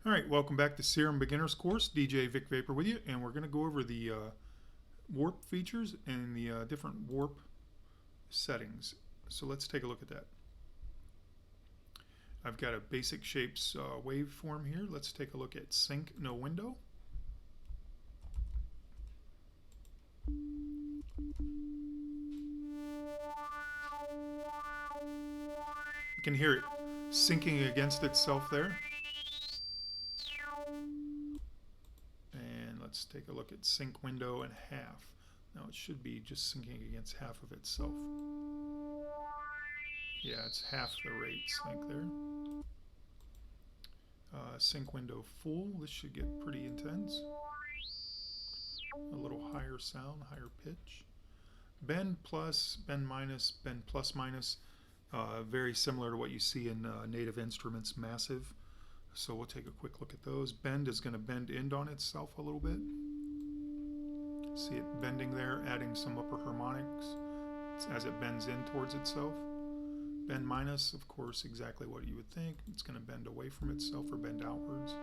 All right, welcome back to Serum Beginners Course. DJ Vapor with you, and we're going to go over the warp features and the different warp settings. So let's take a look at that. I've got a basic shapes waveform here. Let's take a look at sync no window. You can hear it syncing against itself there. And let's take a look at sync window and half. Now it should be just syncing against half of itself. Yeah, it's half the rate sync there. Sync window full. This should get pretty intense. A little higher sound, higher pitch. Bend plus, bend minus, bend plus minus. Very similar to what you see in native instruments, massive. So we'll take a quick look at those. Bend is going to bend in on itself a little bit. See it bending there, adding some upper harmonics as it bends in towards itself. Bend minus, of course, exactly what you would think. It's going to bend away from itself or bend outwards.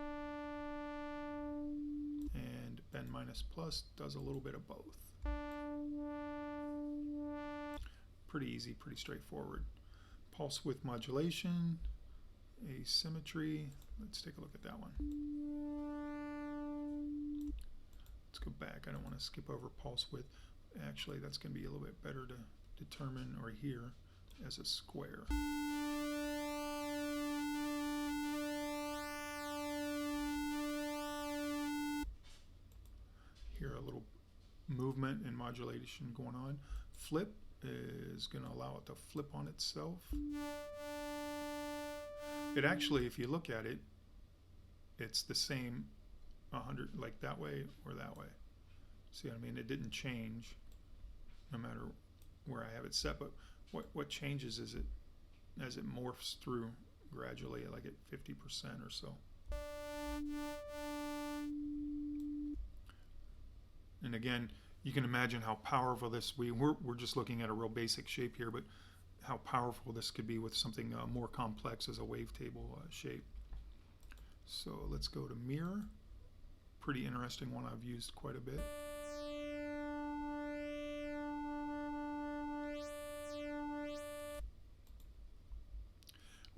And bend minus plus does a little bit of both. Pretty easy, pretty straightforward. Pulse width modulation, asymmetry. Let's take a look at that one. Let's go back. I don't want to skip over pulse width. Actually, that's going to be a little bit better to determine or hear as a square. Hear a little movement and modulation going on. Flip is going to allow it to flip on itself. It actually, if you look at it, it's the same 100, like that way or that way. See what I mean? It didn't change no matter where I have it set, but what changes is it as it morphs through gradually, like at 50% or so. And again, you can imagine how powerful this we're just looking at a real basic shape here, but how powerful this could be with something more complex as a wavetable shape. So let's go to mirror. Pretty interesting one I've used quite a bit.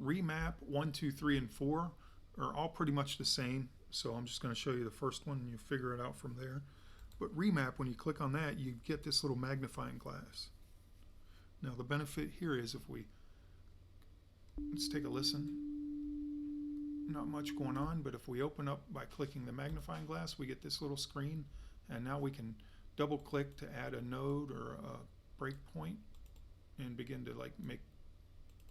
Remap 1, 2, 3, and 4 are all pretty much the same. So I'm just going to show you the first one and you figure it out from there. But Remap, when you click on that, you get this little magnifying glass. Now the benefit here is let's take a listen. Not much going on, but if we open up by clicking the magnifying glass, we get this little screen, and now we can double click to add a node or a breakpoint and begin to like make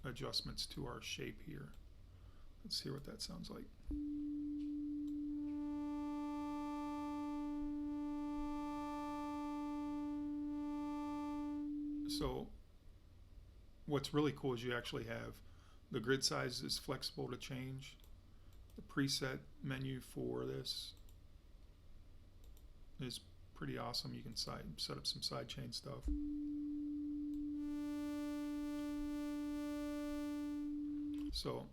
adjustments to our shape here. Let's hear what that sounds like. So what's really cool is you actually have the grid size is flexible to change. The preset menu for this is pretty awesome. You can set up some sidechain stuff. So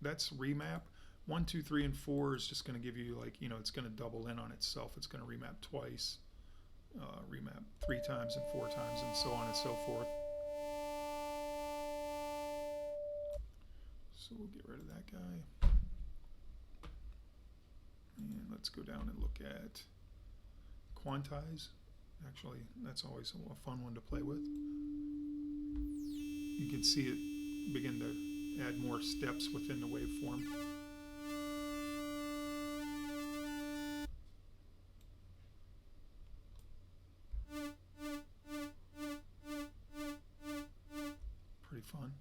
that's Remap. 1, 2, 3, and 4 is just going to give you it's going to double in on itself. It's going to remap twice, remap 3 times and 4 times, and so on and so forth. So we'll get rid of that guy. And let's go down and look at Quantized. Actually, that's always a fun one to play with. You can see it begin to add more steps within the waveform. Pretty fun.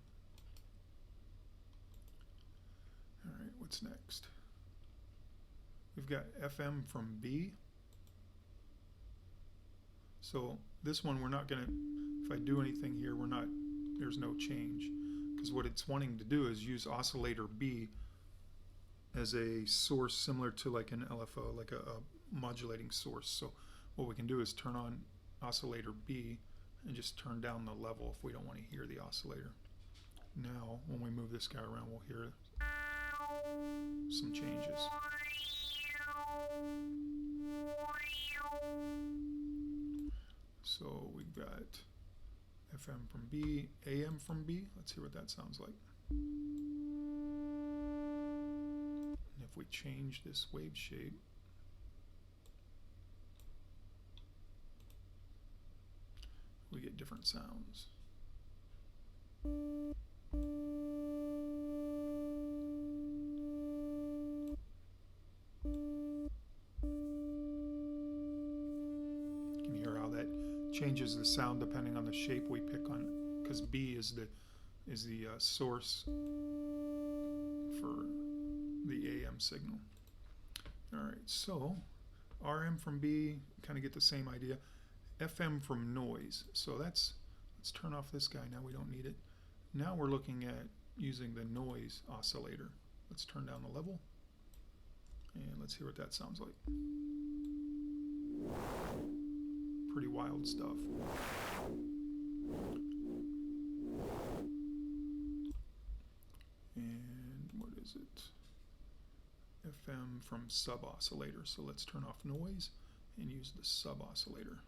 All right, what's next? We've got FM from B. So this one we're not going to, if I do anything here, there's no change. Because what it's wanting to do is use Oscillator B as a source similar to like an LFO, like a modulating source. So what we can do is turn on Oscillator B and just turn down the level if we don't want to hear the oscillator. Now, when we move this guy around, we'll hear some changes. got FM from B, AM from B. Let's hear what that sounds like. And if we change this wave shape, we get different sounds. You can hear how that changes the sound depending on the shape we pick on, because B is the source for the AM signal. All right, so RM from B, kind of get the same idea. FM from noise. So let's turn off this guy now, we don't need it. Now we're looking at using the noise oscillator. Let's turn down the level and let's hear what that sounds like. Pretty wild stuff. And what is it? FM from sub oscillator. So let's turn off noise and use the sub oscillator.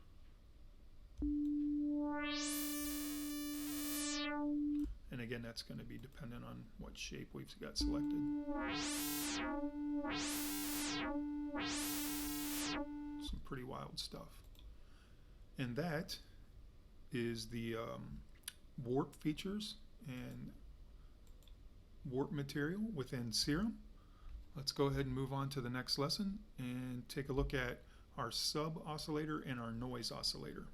And again, that's going to be dependent on what shape we've got selected. Some pretty wild stuff. And that is the warp features and warp material within Serum. Let's go ahead and move on to the next lesson and take a look at our sub oscillator and our noise oscillator.